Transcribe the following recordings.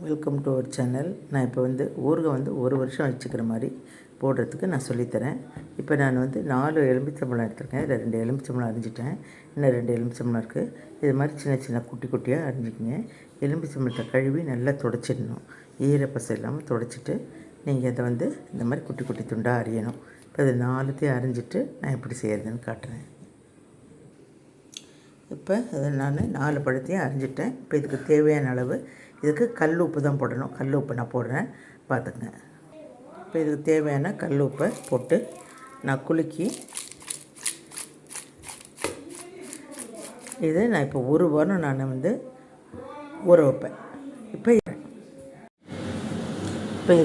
Welcome to our channel. நான் இப்போ ஊறுகாய் ஒரு வருஷம் வச்சுக்கிற மாதிரி போடுறதுக்கு நான் சொல்லித்தரேன். இப்போ நான் 4 எலுமிச்சம்பழம் எடுத்துருக்கேன். இதில் 2 எலுமிச்சம்பழம் அரிஞ்சிட்டேன். இன்னும் 2 எலுமிச்சம்பழம் இருக்குது. இது மாதிரி சின்ன சின்ன குட்டி குட்டியாக அரிஞ்சிக்கங்க. எலுமிச்சம்பழத்தை கழுவி நல்லா துடைச்சிடணும். ஈரப்பசை இல்லாமல் துடைச்சிட்டு நீங்கள் அதை இந்த மாதிரி குட்டி குட்டி துண்டாக அரியணும். இப்போ இது 4த்தையும் அரிஞ்சிட்டு நான் எப்படி செய்கிறதுன்னு காட்டுறேன். இப்போ அதை நான் 4 பழத்தையும் அரிஞ்சிட்டேன். இப்போ இதுக்கு தேவையான அளவு இதுக்கு கல் உப்பு தான் போடணும். கல் உப்பு நான் போடுறேன், பார்த்துங்க. இப்போ இதுக்கு தேவையான கல் உப்பை போட்டு நான் குலுக்கி இது நான் இப்போ 1 வாரம் நான் ஊற வைப்பேன். இப்போ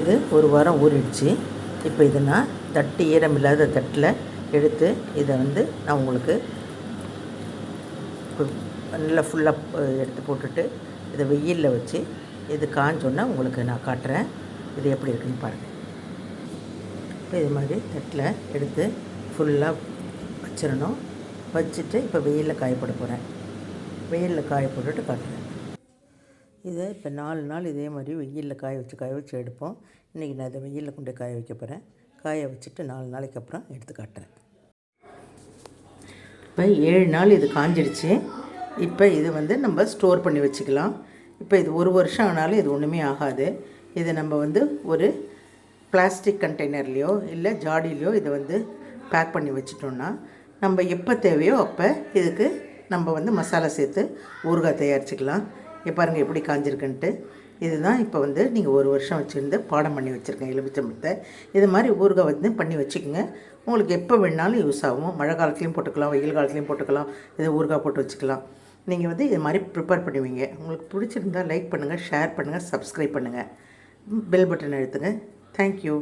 இது 1 வாரம் ஊறிடுச்சு. இப்போ இதை நான் தட்டு ஈரம் இல்லாத தட்டில் எடுத்து இதை நான் உங்களுக்கு நல்லா ஃபுல்லாக எடுத்து போட்டுட்டு இதை வெயிலில் வச்சு இது காஞ்சோன்னா உங்களுக்கு நான் காட்டுறேன் இது எப்படி இருக்குன்னு பாருங்கள். இப்போ இது மாதிரி தட்டில் எடுத்து ஃபுல்லாக வச்சிடணும். வச்சுட்டு இப்போ வெயிலில் காயப்பட போகிறேன். வெயிலில் காய போட்டுட்டு காட்டுறேன். இதை இப்போ 4 நாள் இதே மாதிரி வெயிலில் காய வச்சு எடுப்போம். இன்றைக்கி நான் இதை வெயிலில் கொண்டு காய வைக்க போகிறேன். காய வச்சுட்டு 4 நாளைக்கு அப்புறம் எடுத்து காட்டுறேன். இப்போ 7 நாள் இது காஞ்சிடுச்சு. இப்போ இது நம்ம ஸ்டோர் பண்ணி வச்சுக்கலாம். இப்போ இது 1 வருஷம் ஆனாலும் இது ஒன்றுமே ஆகாது. இதை நம்ம ஒரு பிளாஸ்டிக் கண்டெய்னர்லேயோ இல்லை ஜாடிலையோ இதை பேக் பண்ணி வச்சிட்டோன்னா நம்ம எப்போ தேவையோ அப்போ இதுக்கு நம்ம மசாலா சேர்த்து ஊறுகாய் தயாரிச்சுக்கலாம். இப்போ பாருங்கள் எப்படி காஞ்சிருக்குன்ட்டு. இதுதான் இப்போ நீங்கள் 1 வருஷம் வச்சுருந்து பாடம் பண்ணி வச்சுருக்கேன் எலுமிச்சம்பழத்தை. இது மாதிரி ஊறுகாய் பண்ணி வச்சுக்கோங்க. உங்களுக்கு எப்போ வேணாலும் யூஸ் ஆகும். மழை காலத்துலேயும் போட்டுக்கலாம், வெயில் காலத்துலேயும் போட்டுக்கலாம். இதை ஊறுகாய் போட்டு வச்சுக்கலாம். நீங்கள் இது மாதிரி ப்ரிப்பேர் பண்ணுவீங்க. உங்களுக்கு பிடிச்சிருந்தால் லைக் பண்ணுங்கள், ஷேர் பண்ணுங்கள், சப்ஸ்கிரைப் பண்ணுங்கள், பெல் பட்டன் அழுத்துங்க. தேங்க்யூ.